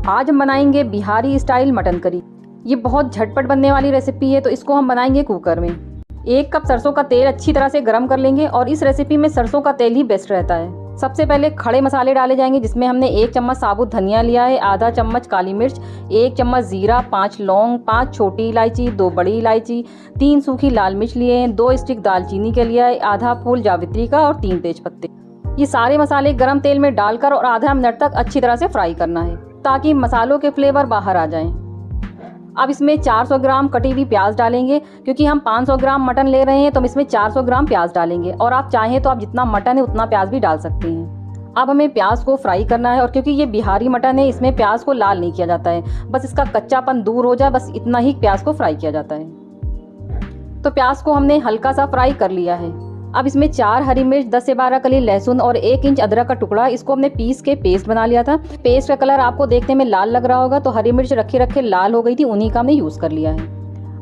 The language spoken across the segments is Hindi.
आज हम बनाएंगे बिहारी स्टाइल मटन करी। ये बहुत झटपट बनने वाली रेसिपी है, तो इसको हम बनाएंगे कुकर में। 1 कप सरसों का तेल अच्छी तरह से गर्म कर लेंगे और इस रेसिपी में सरसों का तेल ही बेस्ट रहता है। सबसे पहले खड़े मसाले डाले जाएंगे, जिसमें हमने 1 चम्मच साबुत धनिया लिया है, आधा चम्मच काली मिर्च, 1 चम्मच जीरा, 5 लौंग, 5 छोटी इलायची, 2 बड़ी इलायची, 3 सूखी लाल मिर्च लिए हैं, 2 स्टिक दालचीनी के लिया है, आधा फूल जावित्री का और 3 तेज पत्ते। ये सारे मसाले गरम तेल में डालकर और आधा मिनट तक अच्छी तरह से फ्राई करना है, ताकि मसालों के फ्लेवर बाहर आ जाएं। अब इसमें 400 ग्राम कटी हुई प्याज डालेंगे, क्योंकि हम 500 ग्राम मटन ले रहे हैं तो हम इसमें 400 ग्राम प्याज डालेंगे, और आप चाहें तो आप जितना मटन है उतना प्याज भी डाल सकते हैं। अब हमें प्याज को फ्राई करना है, और क्योंकि ये बिहारी मटन है इसमें प्याज को लाल नहीं किया जाता है, बस इसका कच्चापन दूर हो जाए, बस इतना ही प्याज को फ्राई किया जाता है। तो प्याज को हमने हल्का सा फ्राई कर लिया है। अब इसमें 4 हरी मिर्च, 10 से 12 कली लहसुन और 1 इंच अदरक का टुकड़ा, इसको हमने पीस के पेस्ट बना लिया था। पेस्ट का कलर आपको देखने में लाल लग रहा होगा, तो हरी मिर्च रखे रखे लाल हो गई थी, उन्हीं का हमने यूज़ कर लिया है।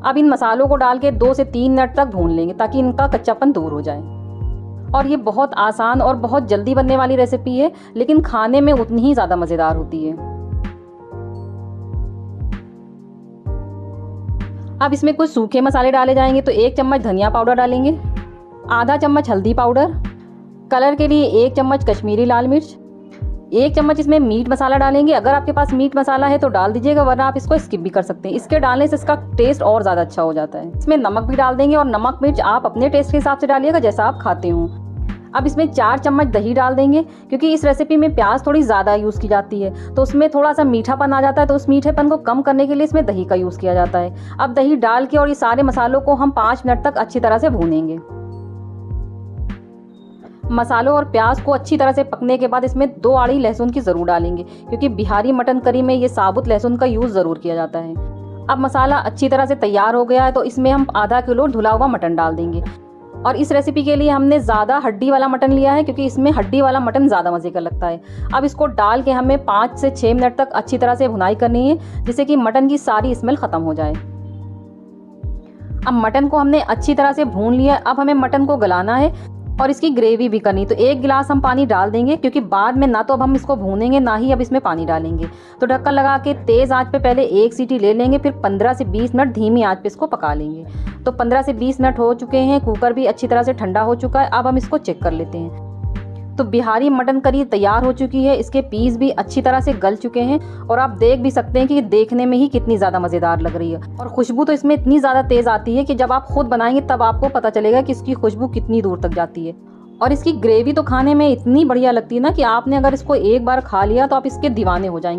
अब इन मसालों को डाल के 2 से 3 मिनट तक भून लेंगे, ताकि इनका कच्चापन दूर हो जाए। और ये बहुत आसान और बहुत जल्दी बनने वाली रेसिपी है, लेकिन खाने में उतनी ही ज़्यादा मज़ेदार होती है। अब इसमें कुछ सूखे मसाले डाले जाएंगे, तो 1 चम्मच धनिया पाउडर डालेंगे, आधा चम्मच हल्दी पाउडर, कलर के लिए 1 चम्मच कश्मीरी लाल मिर्च, 1 चम्मच इसमें मीट मसाला डालेंगे। अगर आपके पास मीट मसाला है तो डाल दीजिएगा, वरना आप इसको स्किप भी कर सकते हैं। इसके डालने से इसका टेस्ट और ज़्यादा अच्छा हो जाता है। इसमें नमक भी डाल देंगे, और नमक मिर्च आप अपने टेस्ट के हिसाब से डालिएगा, जैसा आप खाते हो। अब इसमें 4 चम्मच दही डाल देंगे, क्योंकि इस रेसिपी में प्याज थोड़ी ज़्यादा यूज़ की जाती है, तो उसमें थोड़ा सा मीठापन आ जाता है, तो उस मीठेपन को कम करने के लिए इसमें दही का यूज़ किया जाता है। अब दही डाल के और ये सारे मसालों को हम 5 मिनट तक अच्छी तरह से भूनेंगे। मसालों और प्याज को अच्छी तरह से पकने के बाद इसमें 2 आड़ी लहसुन की ज़रूर डालेंगे, क्योंकि बिहारी मटन करी में ये साबुत लहसुन का यूज़ ज़रूर किया जाता है। अब मसाला अच्छी तरह से तैयार हो गया है, तो इसमें हम आधा किलो धुला हुआ मटन डाल देंगे। और इस रेसिपी के लिए हमने ज़्यादा हड्डी वाला मटन लिया है, क्योंकि इसमें हड्डी वाला मटन ज़्यादा मज़े का लगता है। अब इसको डाल के हमें 5 से 6 मिनट तक अच्छी तरह से भुनाई करनी है, जिससे कि मटन की सारी स्मेल ख़त्म हो जाए। अब मटन को हमने अच्छी तरह से भून लिया। अब हमें मटन को गलाना है और इसकी ग्रेवी भी करनी, तो 1 गिलास हम पानी डाल देंगे, क्योंकि बाद में ना तो अब हम इसको भूनेंगे, ना ही अब इसमें पानी डालेंगे। तो ढक्कन लगा के तेज़ आंच पे पहले 1 सीटी ले लेंगे, फिर 15 से 20 मिनट धीमी आंच पे इसको पका लेंगे। तो 15 से 20 मिनट हो चुके हैं, कुकर भी अच्छी तरह से ठंडा हो चुका है। अब हम इसको चेक कर लेते हैं। तो बिहारी मटन करी तैयार हो चुकी है, इसके पीस भी अच्छी तरह से गल चुके हैं, और आप देख भी सकते हैं कि देखने में ही कितनी ज़्यादा मज़ेदार लग रही है। और खुशबू तो इसमें इतनी ज़्यादा तेज़ आती है कि जब आप खुद बनाएंगे तब आपको पता चलेगा कि इसकी खुशबू कितनी दूर तक जाती है। और इसकी ग्रेवी तो खाने में इतनी बढ़िया लगती है ना, कि आपने अगर इसको एक बार खा लिया तो आप इसके दीवाने हो जाएंगे।